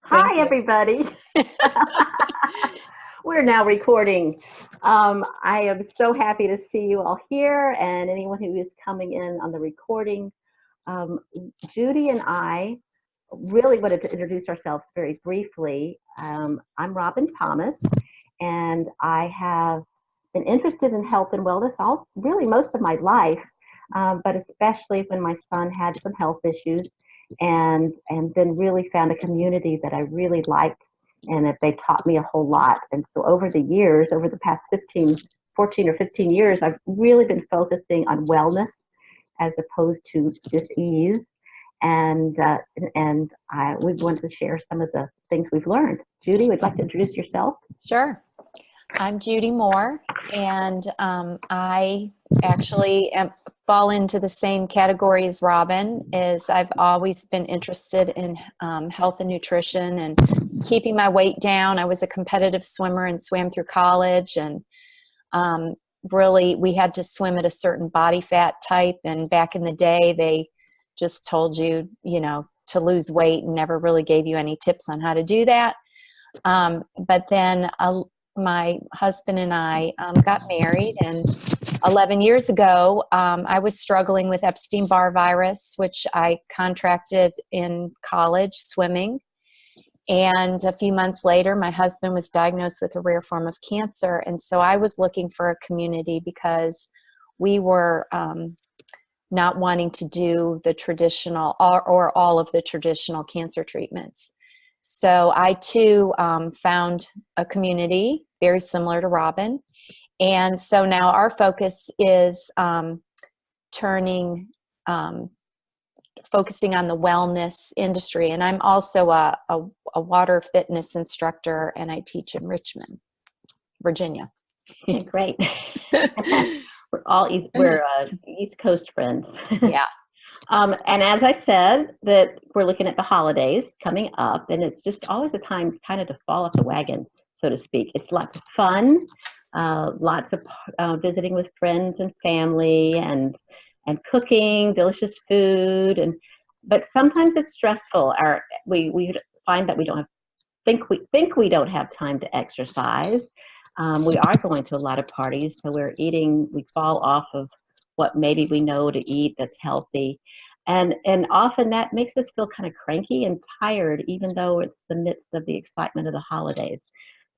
Thank Hi, you. everybody. We're now recording. I am so happy to see you all here and anyone who is coming in on the recording. Um, Judi and I really wanted to introduce ourselves very briefly. I'm Robin Thomas, and I have been interested in health and wellness really most of my life, but especially when my son had some health issues, and then really found a community that I really liked, and that they taught me a whole lot. And so over the years, over the past 14 or 15 years, I've really been focusing on wellness as opposed to dis-ease. And we wanted to share some of the things we've learned. Judi, would you like to introduce yourself? Sure. I'm Judi Moore, and I actually fall into the same category as Robin. Is I've always been interested in health and nutrition and keeping my weight down. I was a competitive swimmer and swam through college, and really we had to swim at a certain body fat type. And back in the day, they just told you, to lose weight and never really gave you any tips on how to do that. But then my husband and I got married, and 11 years ago, I was struggling with Epstein-Barr virus, which I contracted in college swimming. And a few months later, my husband was diagnosed with a rare form of cancer. And so I was looking for a community because we were not wanting to do the traditional or all of the traditional cancer treatments. So I too found a community very similar to Robin. And so now our focus is focusing on the wellness industry. And I'm also a water fitness instructor, and I teach in Richmond, Virginia. Great. We're East Coast friends. Yeah. And as I said, that we're looking at the holidays coming up, and it's just always a time kind of to fall off the wagon, so to speak. It's lots of fun, lots of visiting with friends and family, and cooking delicious food, but sometimes it's stressful. We find that we think we don't have time to exercise. We are going to a lot of parties, so we fall off of what maybe we know to eat that's healthy. And often that makes us feel kind of cranky and tired, even though it's the midst of the excitement of the holidays.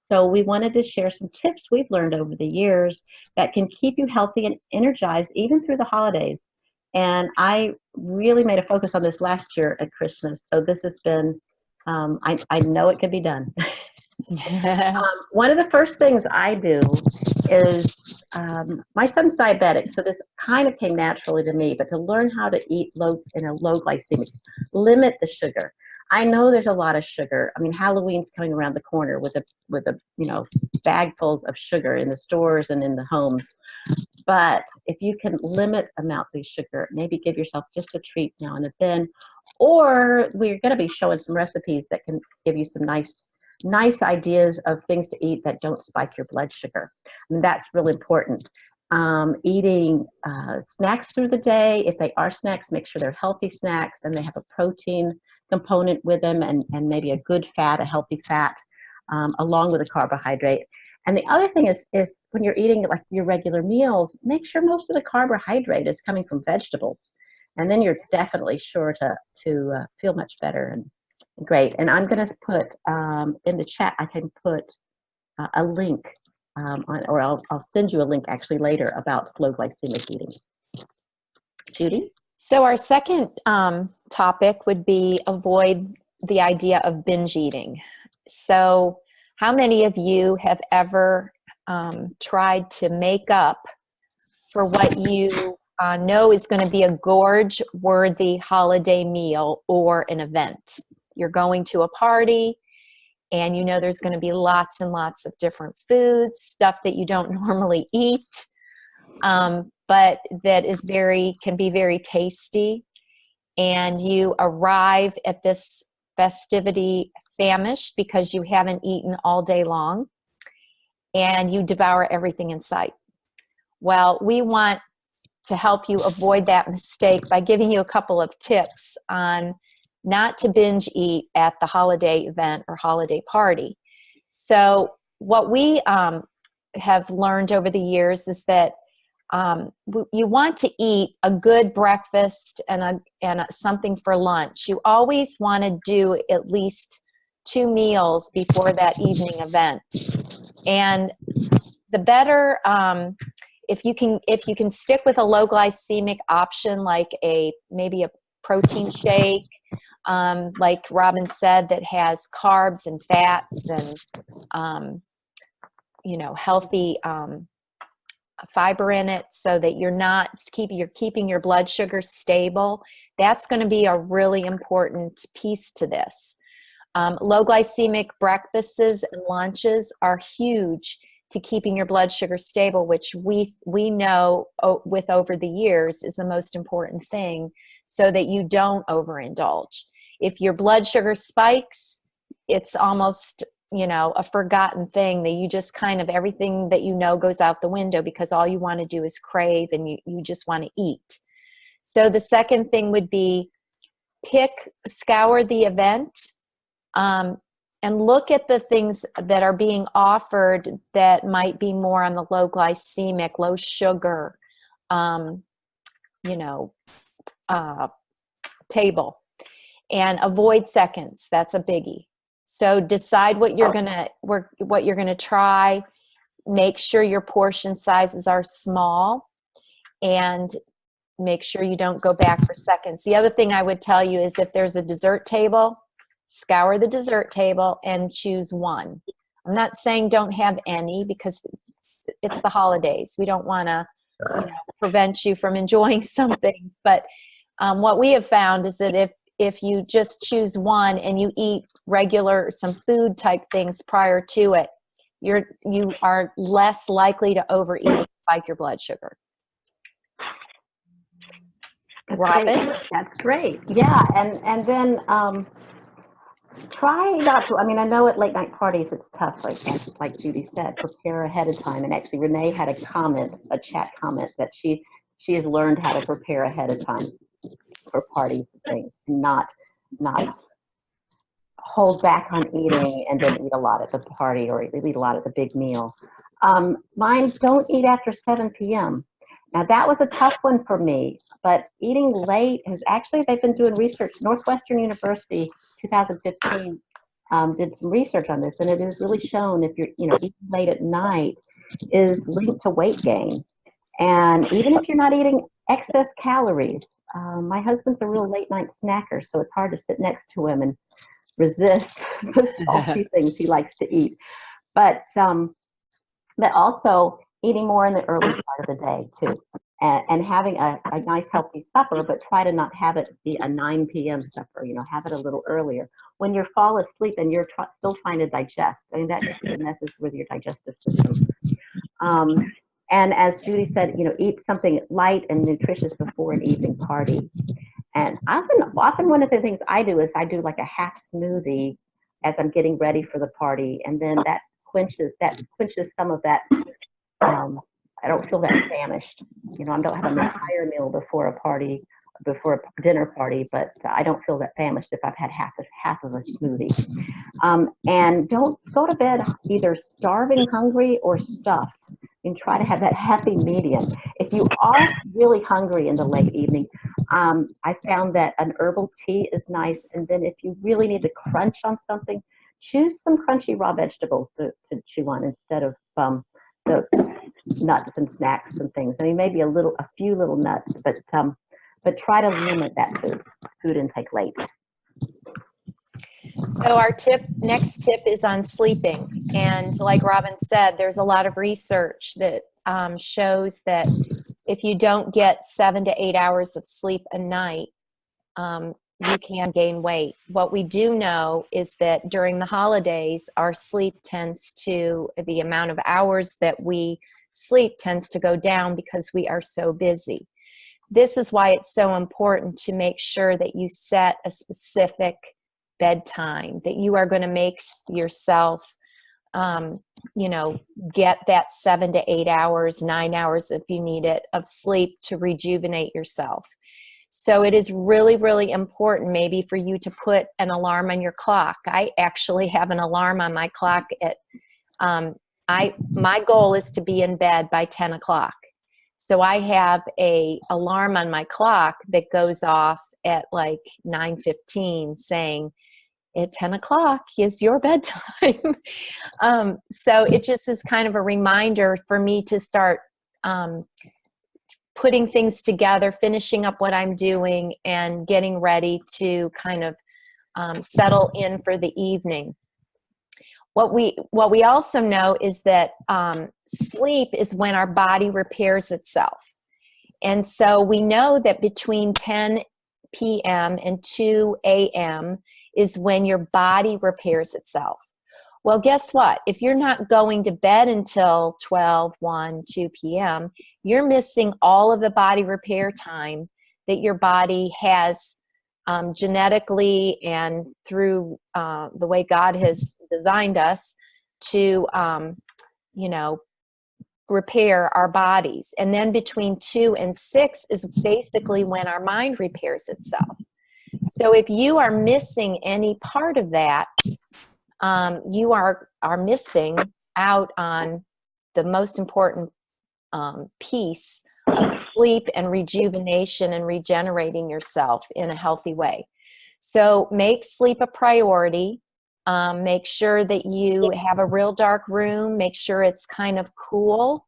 So we wanted to share some tips we've learned over the years that can keep you healthy and energized even through the holidays. And I really made a focus on this last year at Christmas. So this has been, I know it can be done. One of the first things I do is, my son's diabetic, so this kind of came naturally to me, but to learn how to eat in a low glycemic, limit the sugar. I know there's a lot of sugar. I mean, Halloween's coming around the corner with a bagfuls of sugar in the stores and in the homes. But if you can limit amount of sugar, maybe give yourself just a treat now and then, or we're going to be showing some recipes that can give you some nice ideas of things to eat that don't spike your blood sugar. I mean, that's really important. Eating snacks through the day. If they are snacks, make sure they're healthy snacks and they have a protein component with them, and maybe a good fat, a healthy fat, along with a carbohydrate. And the other thing is when you're eating like your regular meals, make sure most of the carbohydrate is coming from vegetables. And then you're definitely sure to feel much better and great. And I'm going to put in the chat, I can put a link or I'll send you a link actually later about low glycemic eating. Judi? So our second topic would be avoid the idea of binge eating. So how many of you have ever tried to make up for what you know is going to be a gorge-worthy holiday meal or an event? You're going to a party, and you know there's going to be lots and lots of different foods, stuff that you don't normally eat, but that can be very tasty. And you arrive at this festivity famished because you haven't eaten all day long, and you devour everything in sight. Well, we want to help you avoid that mistake by giving you a couple of tips on not to binge eat at the holiday event or holiday party. So what we have learned over the years is that you want to eat a good breakfast and something for lunch. You always want to do at least 2 meals before that evening event. And the better, if you can stick with a low glycemic option, like maybe a protein shake, like Robin said, that has carbs and fats and healthy fiber in it, so that you're keeping your blood sugar stable. That's going to be a really important piece to this. Low glycemic breakfasts and lunches are huge to keeping your blood sugar stable, which we know with over the years is the most important thing, so that you don't overindulge. If your blood sugar spikes, it's almost a forgotten thing, that you just kind of, everything that goes out the window, because all you want to do is crave, and you just want to eat. So the second thing would be scour the event, and look at the things that are being offered that might be more on the low glycemic, low sugar, table, and avoid seconds. That's a biggie. So decide what you're gonna try. Make sure your portion sizes are small, and make sure you don't go back for seconds. The other thing I would tell you is, if there's a dessert table, scour the dessert table and choose one. I'm not saying don't have any, because it's the holidays. We don't want to prevent you from enjoying some things. But what we have found is that if you just choose one and you eat some food type things prior to it, you are less likely to overeat and spike your blood sugar. Robin? That's great. Yeah, and then try not to. I mean, I know at late night parties it's tough, like Judi said, prepare ahead of time. And actually, Renee had a chat comment, that she has learned how to prepare ahead of time for parties and things, and not hold back on eating and then eat a lot at the party, or eat a lot at the big meal. Mine, don't eat after 7 p.m. Now, that was a tough one for me, but eating late they've been doing research. Northwestern University, 2015, did some research on this, and it is really shown, if you're, eating late at night is linked to weight gain. And even if you're not eating excess calories, my husband's a real late night snacker, so it's hard to sit next to him and resist the salty things he likes to eat. But also eating more in the early part of the day too, and having a nice healthy supper, but try to not have it be a 9 p.m. supper. Have it a little earlier. When you fall asleep and you're still trying to digest, I mean, that just messes with your digestive system. And as Judi said, eat something light and nutritious before an evening party. And often one of the things I do is I do like a half smoothie as I'm getting ready for the party, and then that quenches some of that. I don't feel that famished. I don't have an entire meal before a dinner party, but I don't feel that famished if I've had half of a smoothie. And don't go to bed either starving, hungry, or stuffed. And try to have that happy medium. If you are really hungry in the late evening, I found that an herbal tea is nice. And then if you really need to crunch on something, choose some crunchy raw vegetables to chew on instead of the nuts and snacks and things. I mean, maybe a few little nuts, but try to limit that food intake late. So our next tip is on sleeping. And like Robin said, there's a lot of research that shows that if you don't get 7 to 8 hours of sleep a night, you can gain weight. What we do know is that during the holidays, our sleep the amount of hours that we sleep tends to go down because we are so busy. This is why it's so important to make sure that you set a specific bedtime, that you are going to make yourself, get that 7 to 8 hours, 9 hours if you need it, of sleep to rejuvenate yourself. So it is really, really important maybe for you to put an alarm on your clock. I actually have an alarm on my clock at, my goal is to be in bed by 10 o'clock. So I have a alarm on my clock that goes off at like 9:15 saying, at 10 o'clock is your bedtime. So it just is kind of a reminder for me to start putting things together, finishing up what I'm doing, and getting ready to kind of settle in for the evening. What we also know is that sleep is when our body repairs itself. And so we know that between 10 p.m. and 2 a.m. is when your body repairs itself. Well, guess what? If you're not going to bed until 12, 1, 2 p.m., you're missing all of the body repair time that your body has genetically and through the way God has designed us to, repair our bodies. And then between 2 and 6 is basically when our mind repairs itself. So if you are missing any part of that, you are missing out on the most important piece of sleep and rejuvenation and regenerating yourself in a healthy way. So make sleep a priority. Make sure that you have a real dark room. Make sure it's kind of cool.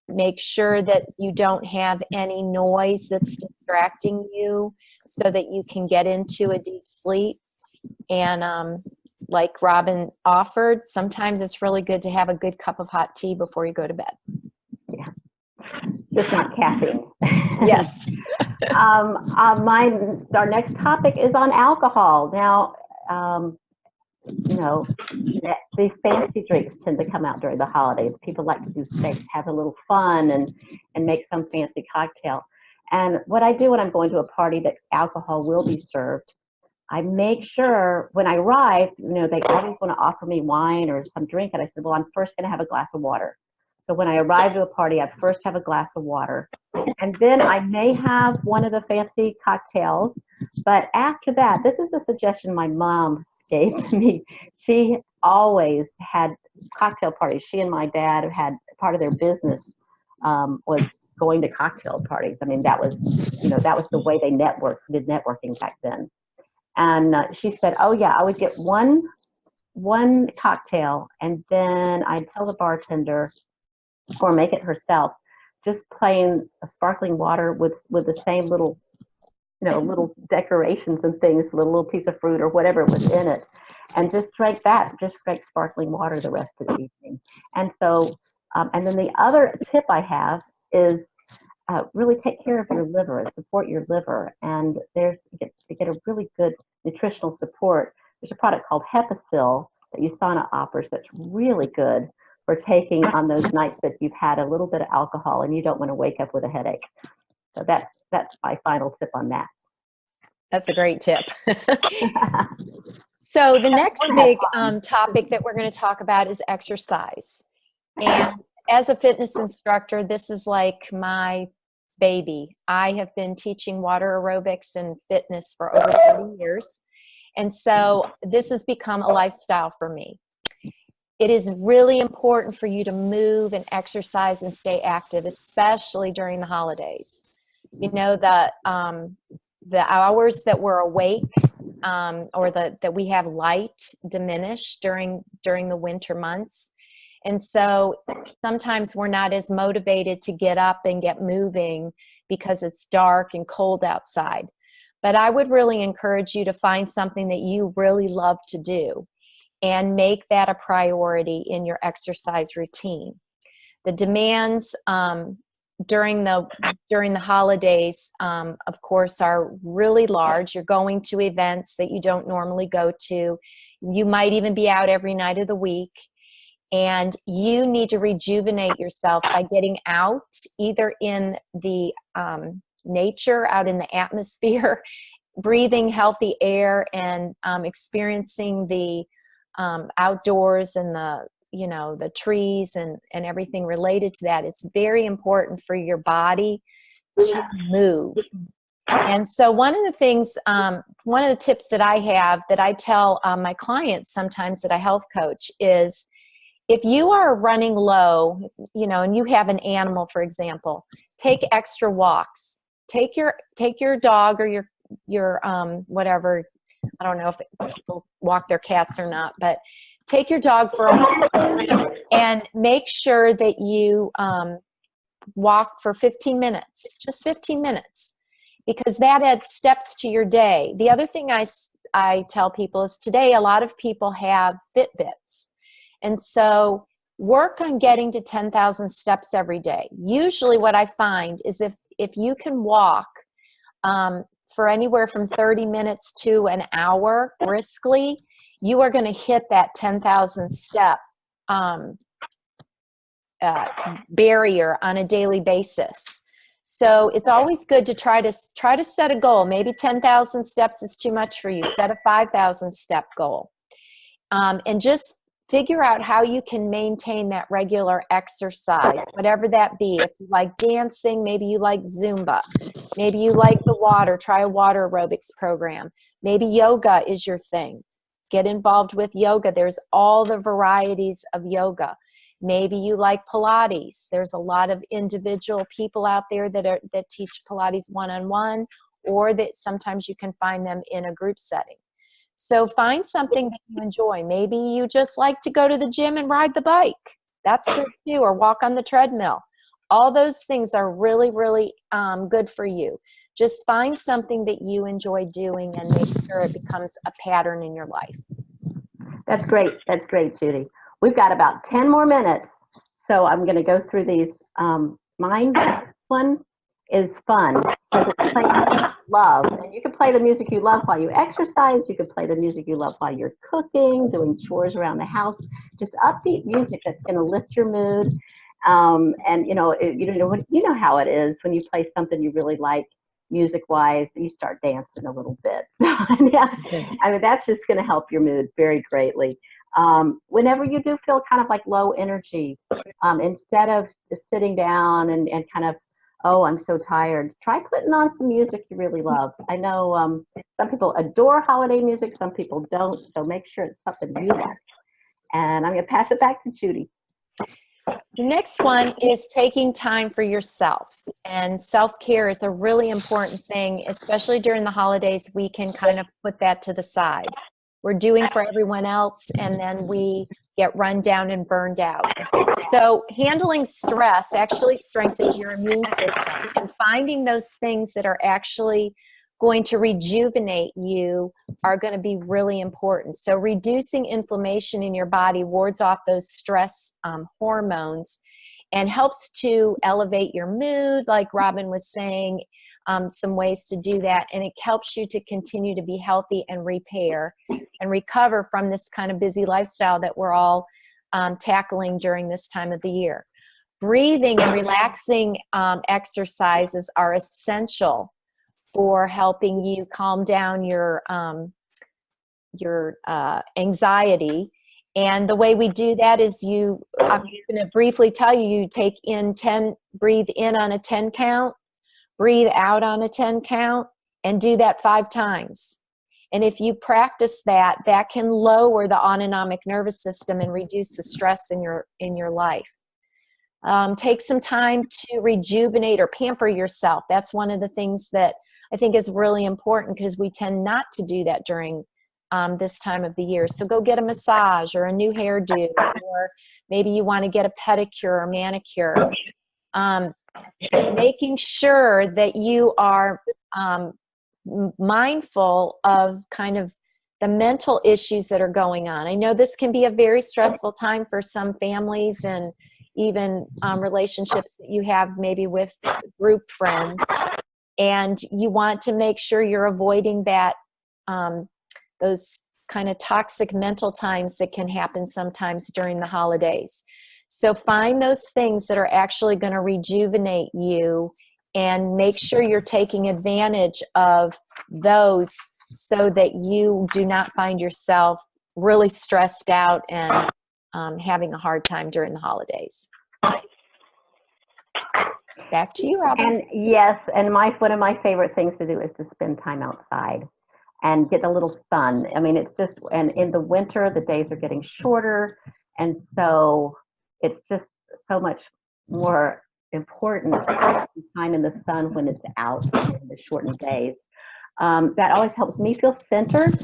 Make sure that you don't have any noise that's distracting you so that you can get into a deep sleep. And like Robin offered, sometimes it's really good to have a good cup of hot tea before you go to bed. Yeah, just not caffeine. Yes. Our next topic is on alcohol. Now, the fancy drinks tend to come out during the holidays. People like to do steaks, have a little fun, and make some fancy cocktail. And what I do when I'm going to a party that alcohol will be served, I make sure when I arrive, they always want to offer me wine or some drink. And I said, well, I'm first going to have a glass of water. So when I arrive to a party, I first have a glass of water. And then I may have one of the fancy cocktails. But after that, this is a suggestion my mom gave to me. She always had cocktail parties. She and my dad had part of their business was going to cocktail parties. I mean, that was the way they did networking back then. And she said, oh yeah, I would get one cocktail, and then I'd tell the bartender, or make it herself, just plain sparkling water with the same little decorations and things, a little piece of fruit or whatever was in it, and just drank sparkling water the rest of the evening. And so, and then the other tip I have is really take care of your liver and support your liver. And to get a really good nutritional support, there's a product called Hepacil that USANA offers that's really good for taking on those nights that you've had a little bit of alcohol and you don't want to wake up with a headache. So that's my final tip on that. That's a great tip. So the next big topic that we're going to talk about is exercise. And as a fitness instructor, this is like my baby. I have been teaching water aerobics and fitness for over 30 years. And so this has become a lifestyle for me. It is really important for you to move and exercise and stay active, especially during the holidays. The hours that we're awake or that we have light diminish during the winter months. And so sometimes we're not as motivated to get up and get moving because it's dark and cold outside. But I would really encourage you to find something that you really love to do and make that a priority in your exercise routine. The demands during the holidays, of course, are really large. You're going to events that you don't normally go to. You might even be out every night of the week. And you need to rejuvenate yourself by getting out, either in the nature, out in the atmosphere, breathing healthy air, and experiencing the outdoors and the trees and everything related to that. It's very important for your body to move. And so one of the things, one of the tips that I have that I tell my clients sometimes that I health coach is, if you are running low, you know, and you have an animal, for example, take extra walks. Take your dog or your whatever. I don't know if people walk their cats or not, but take your dog for a walk and make sure that you walk for 15 minutes, just 15 minutes, because that adds steps to your day. The other thing I tell people is, today a lot of people have Fitbits. And so work on getting to 10,000 steps every day. Usually what I find is if you can walk for anywhere from 30 minutes to an hour briskly, you are going to hit that 10,000 step barrier on a daily basis. So it's always good to try to set a goal. Maybe 10,000 steps is too much for you. Set a 5,000 step goal. And just figure out how you can maintain that regular exercise, whatever that be. If you like dancing, maybe you like Zumba. Maybe you like the water, try a water aerobics program. Maybe yoga is your thing. Get involved with yoga. There's all the varieties of yoga. Maybe you like Pilates. There's a lot of individual people out there that teach Pilates one-on-one, or that sometimes you can find them in a group setting. So find something that you enjoy. Maybe you just like to go to the gym and ride the bike. That's good too, or walk on the treadmill. All those things are really, really good for you. Just find something that you enjoy doing and make sure it becomes a pattern in your life. That's great. That's great, Judy. We've got about 10 more minutes, so I'm going to go through these. Mine one is fun. It's play love, and you can play the music you love while you exercise. You can play the music you love while you're cooking, doing chores around the house. Just upbeat music that's going to lift your mood. And you know how it is when you play something you really like, music-wise, you start dancing a little bit. Yeah, I mean, that's just going to help your mood very greatly. Whenever you do feel kind of like low energy, instead of just sitting down and kind of, oh, I'm so tired, try putting on some music you really love. I know some people adore holiday music, some people don't, so make sure it's something you like. And I'm going to pass it back to Judy. The next one is taking time for yourself. And self-care is a really important thing, especially during the holidays. We can kind of put that to the side. We're doing for everyone else, and then we get run down and burned out. So handling stress actually strengthens your immune system, and finding those things that are actually going to rejuvenate you are going to be really important. So reducing inflammation in your body wards off those stress hormones and helps to elevate your mood, like Robin was saying, some ways to do that. And it helps you to continue to be healthy and repair and recover from this kind of busy lifestyle that we're all tackling during this time of the year. Breathing and relaxing exercises are essential for helping you calm down your anxiety. And the way we do that is I'm going to briefly tell you, you take in 10, breathe in on a 10 count, breathe out on a 10 count, and do that 5 times. And if you practice that, that can lower the autonomic nervous system and reduce the stress in your life. Take some time to rejuvenate or pamper yourself. That's one of the things that I think is really important, because we tend not to do that during this time of the year. So go get a massage or a new hairdo, or maybe you want to get a pedicure or manicure. Making sure that you are mindful of kind of the mental issues that are going on. I know this can be a very stressful time for some families, and even relationships that you have maybe with group friends. And you want to make sure you're avoiding that, those kind of toxic mental times that can happen sometimes during the holidays. So find those things that are actually going to rejuvenate you, and make sure you're taking advantage of those so that you do not find yourself really stressed out and having a hard time during the holidays. Back to you, Robin. And yes, and one of my favorite things to do is to spend time outside and get a little sun. I mean, it's just, and in the winter, the days are getting shorter. And so it's just so much more important to spend time in the sun when it's out in the shortened days. That always helps me feel centered.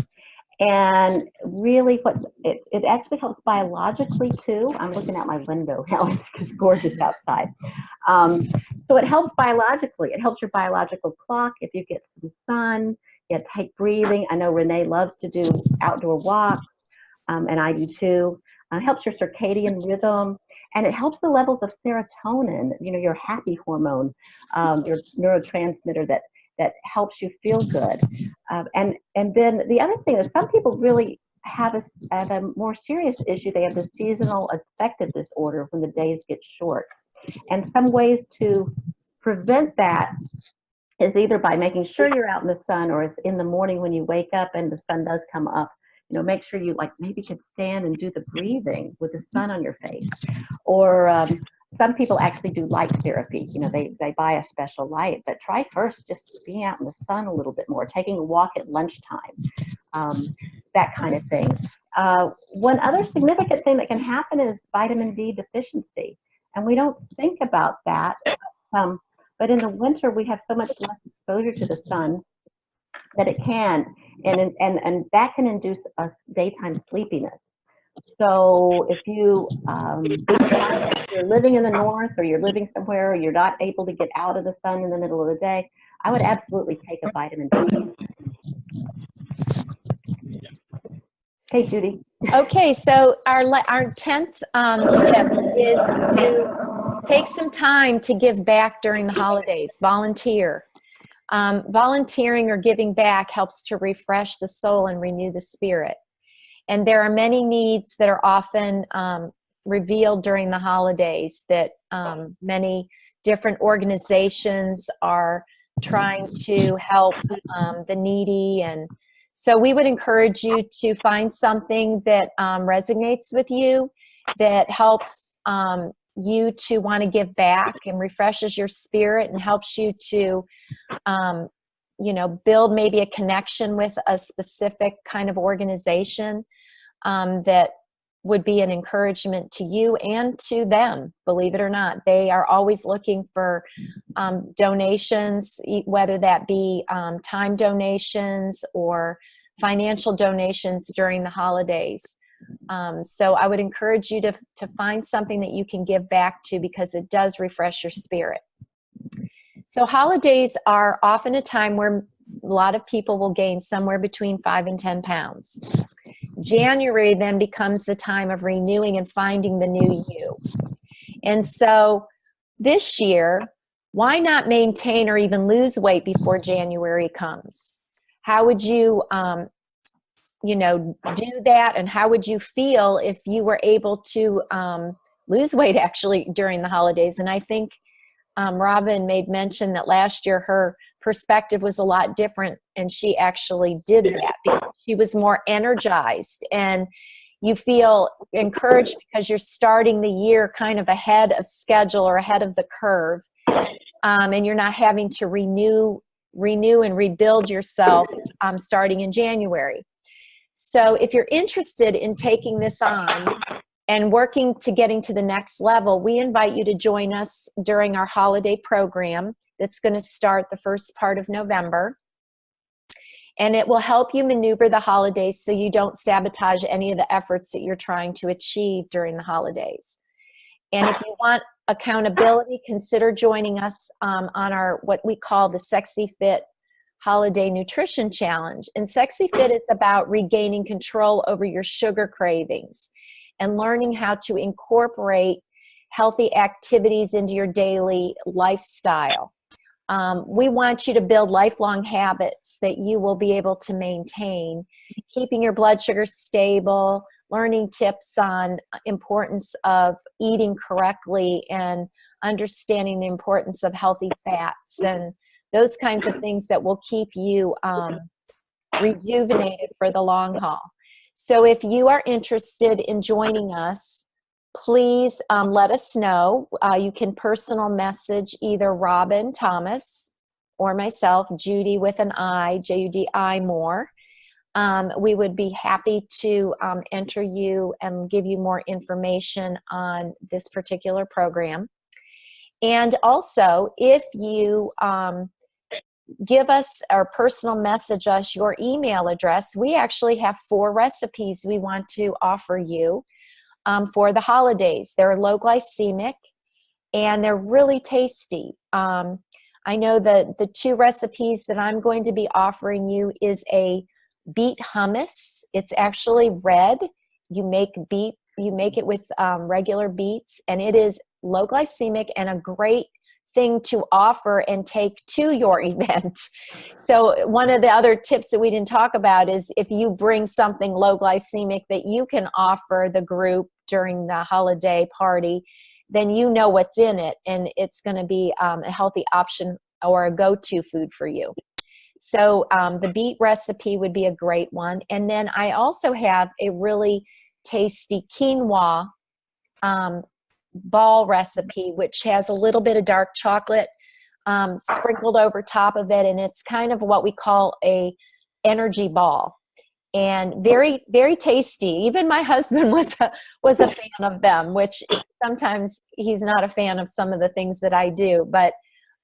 And really, it actually helps biologically too. I'm looking out my window now. It's gorgeous outside. So it helps biologically. It helps your biological clock if you get some sun. You take breathing. I know Renee loves to do outdoor walks, and I do too. It helps your circadian rhythm, and it helps the levels of serotonin. You know, your happy hormone, your neurotransmitter that helps you feel good. And then the other thing is some people really have a more serious issue. They have the seasonal affective disorder when the days get short. And some ways to prevent that is either by making sure you're out in the sun, or it's in the morning when you wake up and the sun does come up. You know, make sure you maybe could stand and do the breathing with the sun on your face. Or some people actually do light therapy. You know, they buy a special light, but try first just being out in the sun a little bit more, taking a walk at lunchtime, that kind of thing. One other significant thing that can happen is vitamin D deficiency. And we don't think about that. But in the winter, we have so much less exposure to the sun that it can, and that can induce a daytime sleepiness. So if you're living in the north, or you're living somewhere, or you're not able to get out of the sun in the middle of the day, I would absolutely take a vitamin D. Hey, Judy. Okay, so our 10th tip is to take some time to give back during the holidays. Volunteer. Volunteering or giving back helps to refresh the soul and renew the spirit. And there are many needs that are often revealed during the holidays that many different organizations are trying to help the needy. And so we would encourage you to find something that resonates with you, that helps you to want to give back and refreshes your spirit and helps you to build maybe a connection with a specific kind of organization that would be an encouragement to you and to them. Believe it or not, they are always looking for donations, whether that be time donations or financial donations during the holidays. So I would encourage you to find something that you can give back to, because it does refresh your spirit. So holidays are often a time where a lot of people will gain somewhere between 5 and 10 pounds. January then becomes the time of renewing and finding the new you. And so this year, why not maintain or even lose weight before January comes? How would you, do that? And how would you feel if you were able to lose weight actually during the holidays? And I think Robin made mention that last year her perspective was a lot different, and she actually did that because she was more energized, and you feel encouraged because you're starting the year kind of ahead of schedule or ahead of the curve, and you're not having to renew and rebuild yourself starting in January. So if you're interested in taking this on and working to getting to the next level, we invite you to join us during our holiday program that's going to start the first part of November. And it will help you maneuver the holidays so you don't sabotage any of the efforts that you're trying to achieve during the holidays. And if you want accountability, consider joining us on our what we call the Sexy Fit Holiday Nutrition Challenge. And Sexy Fit is about regaining control over your sugar cravings and learning how to incorporate healthy activities into your daily lifestyle. We want you to build lifelong habits that you will be able to maintain, keeping your blood sugar stable, learning tips on importance of eating correctly and understanding the importance of healthy fats and those kinds of things that will keep you rejuvenated for the long haul. So if you are interested in joining us, please let us know. You can personal message either Robin Thomas or myself, Judi with an I, Judi Moore. We would be happy to enter you and give you more information on this particular program. And also, if you give us or personal message us your email address, we actually have 4 recipes we want to offer you for the holidays. They're low glycemic and they're really tasty. I know that the 2 recipes that I'm going to be offering you is a beet hummus. It's actually red. You make it with regular beets, and it is low glycemic and a great thing to offer and take to your event. So one of the other tips that we didn't talk about is if you bring something low glycemic that you can offer the group during the holiday party, then you know what's in it, and it's going to be a healthy option or a go-to food for you. So the beet recipe would be a great one. And then I also have a really tasty quinoa ball recipe, which has a little bit of dark chocolate sprinkled over top of it, and it's kind of what we call a energy ball, and very, very tasty. Even my husband was a fan of them, which sometimes he's not a fan of some of the things that I do, but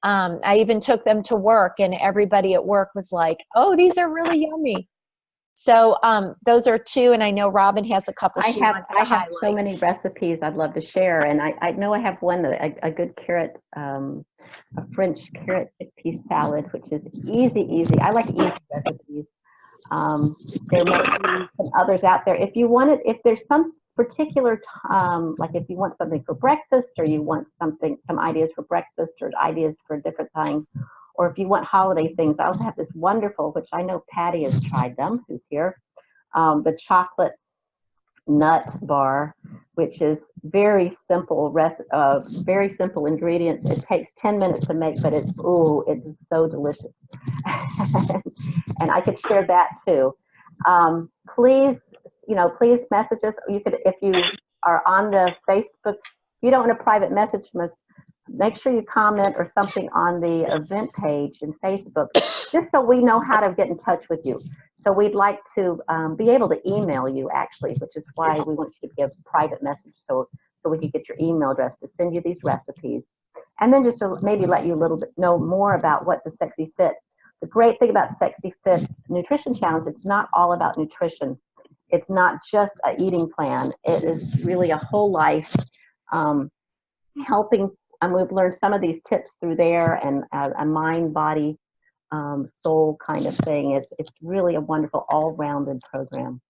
I even took them to work, and everybody at work was like, "Oh, these are really yummy." So those are 2, and I know Robin has a couple. I have so many recipes I'd love to share, and I know I have one, a good carrot, a French carrot chickpea salad, which is easy. I like easy recipes. There might be some others out there. If there's some particular like if you want something for breakfast, or you want some ideas for breakfast, or ideas for different times, or if you want holiday things, I also have this wonderful, which I know Patty has tried them, who's here, the chocolate nut bar, which is very simple ingredients. It takes 10 minutes to make, but it's so delicious. And I could share that too. Please message us. You could, if you are on the Facebook, if you don't want to private message us, make sure you comment or something on the event page in Facebook, just so we know how to get in touch with you. So we'd like to be able to email you, actually, which is why we want you to give private message, so we can get your email address to send you these recipes. And then just to maybe let you a little bit know more about what the Sexy Fit. The great thing about Sexy Fit Nutrition Challenge, it's not all about nutrition. It's not just an eating plan. It is really a whole life helping. And we've learned some of these tips through there, and a mind, body, soul kind of thing. It's really a wonderful all-rounded program.